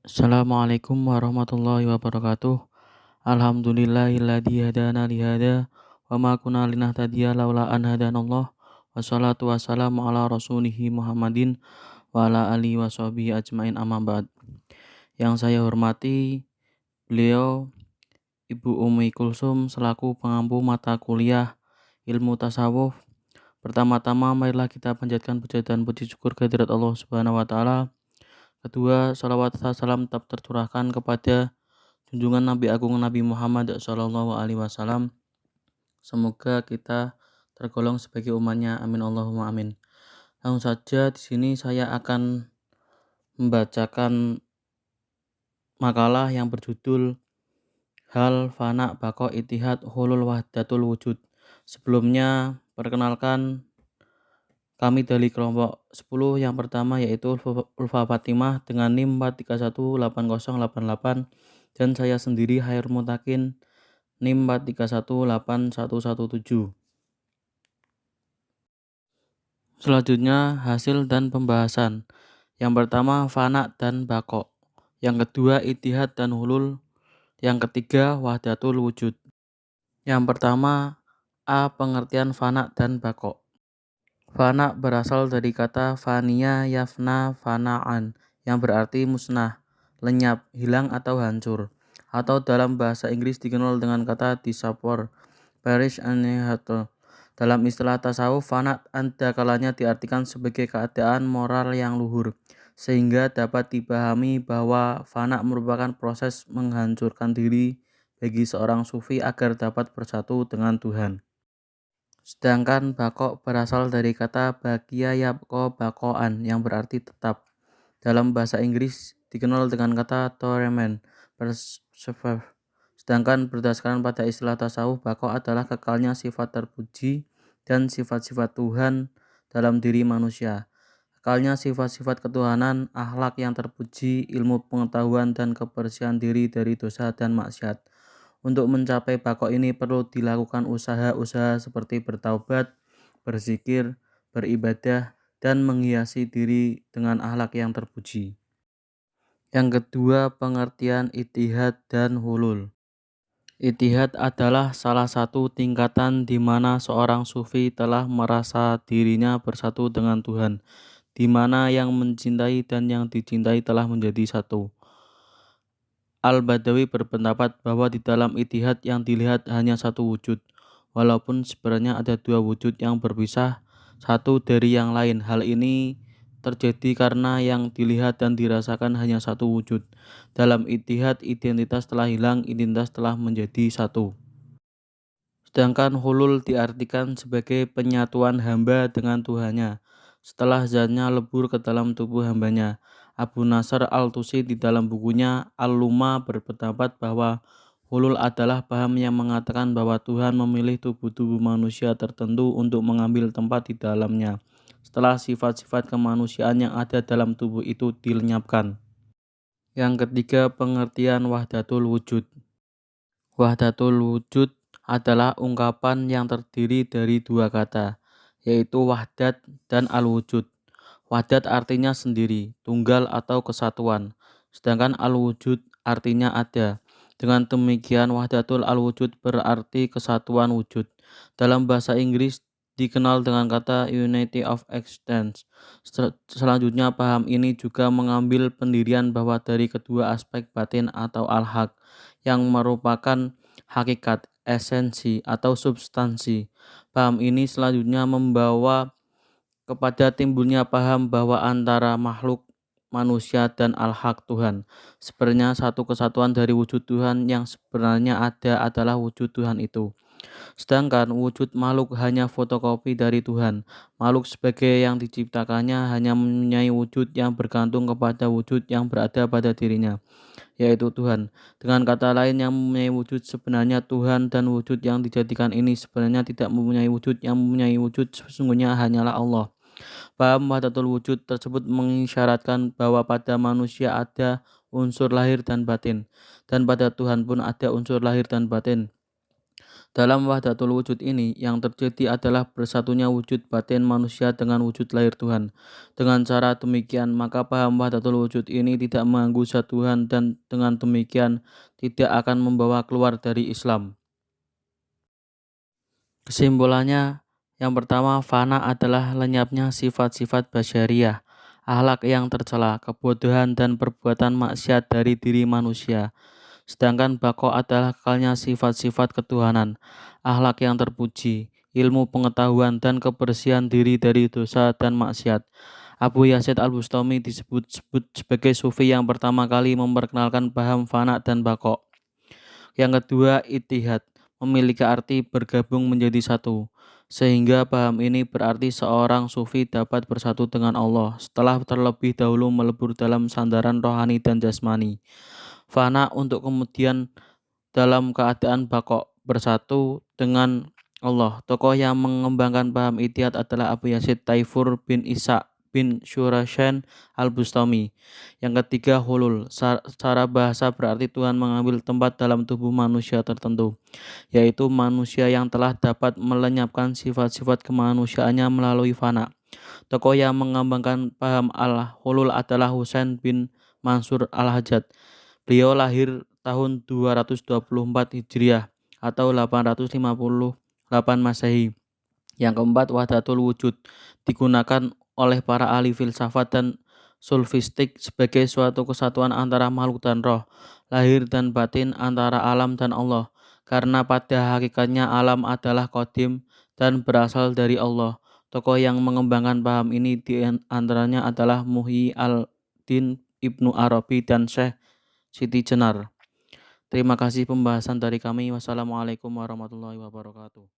Assalamualaikum warahmatullahi wabarakatuh. Alhamdulillahilladzi hadana li hadza wa ma kunna linahtadiya laula an hadanallah. Wassalatu wassalamu ala rasulih Muhammadin wa ala alihi washabihi ajmain amma ba'd. Yang saya hormati beliau Ibu Umi Kulsum selaku pengampu mata kuliah Ilmu Tasawuf. Pertama-tama marilah kita panjatkan puja dan puji syukur kehadirat Allah Subhanahu wa taala. Kedua, salawat serta salam tetap tercurahkan kepada junjungan Nabi Agung Nabi Muhammad Shallallahu Alaihi Wasallam. Semoga kita tergolong sebagai umatnya. Amin Allahumma amin. Langsung saja di sini saya akan membacakan makalah yang berjudul Hal Fana Bako Itihad Hulul Wahdatul Wujud. Sebelumnya perkenalkan kami dari kelompok 10 yang pertama yaitu Ulfa Fatimah dengan NIM 4318088 dan saya sendiri Hair Mutakin NIM 4318117. Selanjutnya hasil dan pembahasan. Yang pertama fana dan bako. Yang kedua itihad dan hulul. Yang ketiga wahdatul wujud. Yang pertama pengertian fana dan bako. Fana berasal dari kata fania yafna fanaan yang berarti musnah, lenyap, hilang atau hancur. Atau dalam bahasa Inggris dikenal dengan kata disappear, perish, annihilate. Dalam istilah tasawuf, fana ada kalanya diartikan sebagai keadaan moral yang luhur, sehingga dapat dipahami bahwa fana merupakan proses menghancurkan diri bagi seorang sufi agar dapat bersatu dengan Tuhan. Sedangkan bako berasal dari kata bakia yabko bakoan yang berarti tetap. Dalam bahasa Inggris dikenal dengan kata to remain, preserve. Sedangkan berdasarkan pada istilah tasawuf, bako adalah kekalnya sifat terpuji dan sifat-sifat Tuhan dalam diri manusia. Kekalnya sifat-sifat ketuhanan, akhlak yang terpuji, ilmu pengetahuan dan kebersihan diri dari dosa dan maksiat. Untuk mencapai bako ini perlu dilakukan usaha-usaha seperti bertaubat, berzikir, beribadah, dan menghiasi diri dengan akhlak yang terpuji. Yang kedua, pengertian itihad dan hulul. Itihad adalah salah satu tingkatan di mana seorang sufi telah merasa dirinya bersatu dengan Tuhan, di mana yang mencintai dan yang dicintai telah menjadi satu. Al-Badawi berpendapat bahwa di dalam itihad yang dilihat hanya satu wujud, walaupun sebenarnya ada dua wujud yang berpisah satu dari yang lain. Hal ini terjadi karena yang dilihat dan dirasakan hanya satu wujud. Dalam itihad, identitas telah hilang, identitas telah menjadi satu. Sedangkan hulul diartikan sebagai penyatuan hamba dengan Tuhannya setelah zatnya lebur ke dalam tubuh hambanya. Abu Nasr Al-Tusi di dalam bukunya Al-Luma berpendapat bahwa hulul adalah paham yang mengatakan bahwa Tuhan memilih tubuh-tubuh manusia tertentu untuk mengambil tempat di dalamnya setelah sifat-sifat kemanusiaan yang ada dalam tubuh itu dilenyapkan. Yang ketiga, pengertian wahdatul wujud. Wahdatul wujud adalah ungkapan yang terdiri dari dua kata, yaitu wahdat dan al-wujud. Wahdat artinya sendiri, tunggal atau kesatuan, sedangkan al-wujud artinya ada. Dengan demikian wahdatul al-wujud berarti kesatuan wujud. Dalam bahasa Inggris dikenal dengan kata unity of existence. Selanjutnya paham ini juga mengambil pendirian bahwa dari kedua aspek batin atau al-haq yang merupakan hakikat, esensi atau substansi. Paham ini selanjutnya membawa kepada timbulnya paham bahwa antara makhluk manusia dan al-haq Tuhan sebenarnya satu kesatuan dari wujud Tuhan yang sebenarnya ada adalah wujud Tuhan itu. Sedangkan wujud makhluk hanya fotokopi dari Tuhan. Makhluk sebagai yang diciptakannya hanya mempunyai wujud yang bergantung kepada wujud yang berada pada dirinya, yaitu Tuhan. Dengan kata lain, yang mempunyai wujud sebenarnya Tuhan dan wujud yang dijadikan ini sebenarnya tidak mempunyai wujud. Yang mempunyai wujud sesungguhnya hanyalah Allah. Paham wahdatul wujud tersebut mengisyaratkan bahwa pada manusia ada unsur lahir dan batin, dan pada Tuhan pun ada unsur lahir dan batin. Dalam wahdatul wujud ini, yang terjadi adalah bersatunya wujud batin manusia dengan wujud lahir Tuhan. Dengan cara demikian, maka paham wahdatul wujud ini tidak mengganggu zat Tuhan dan dengan demikian tidak akan membawa keluar dari Islam. Kesimpulannya, yang pertama, fana adalah lenyapnya sifat-sifat basyariah, akhlak yang tercela, kebodohan dan perbuatan maksiat dari diri manusia. Sedangkan bako adalah kekalnya sifat-sifat ketuhanan, akhlak yang terpuji, ilmu pengetahuan dan kebersihan diri dari dosa dan maksiat. Abu Yazid Al-Bustami disebut-sebut sebagai sufi yang pertama kali memperkenalkan paham fana dan bako. Yang kedua, ittihad, memiliki arti bergabung menjadi satu. Sehingga paham ini berarti seorang sufi dapat bersatu dengan Allah setelah terlebih dahulu melebur dalam sandaran rohani dan jasmani. Fana untuk kemudian dalam keadaan bako bersatu dengan Allah. Tokoh yang mengembangkan paham ittihad adalah Abu Yazid Taifur bin Isa bin Syurasyan Al-Bustami. Yang ketiga, hulul. Secara bahasa berarti Tuhan mengambil tempat dalam tubuh manusia tertentu, yaitu manusia yang telah dapat melenyapkan sifat-sifat kemanusiaannya melalui fana. Tokoh yang mengembangkan paham al-hulul adalah Husain bin Mansur al-Hajjaj. Beliau lahir tahun 224 Hijriah atau 858 Masehi. Yang keempat, wahdatul wujud digunakan oleh para ahli filsafat dan sulfistik sebagai suatu kesatuan antara makhluk dan roh, lahir dan batin, antara alam dan Allah. Karena pada hakikatnya alam adalah qadim dan berasal dari Allah. Tokoh yang mengembangkan paham ini di antaranya adalah Muhyi al-Din Ibnu Arabi dan Syekh Siti Jenar. Terima kasih pembahasan dari kami. Wassalamualaikum warahmatullahi wabarakatuh.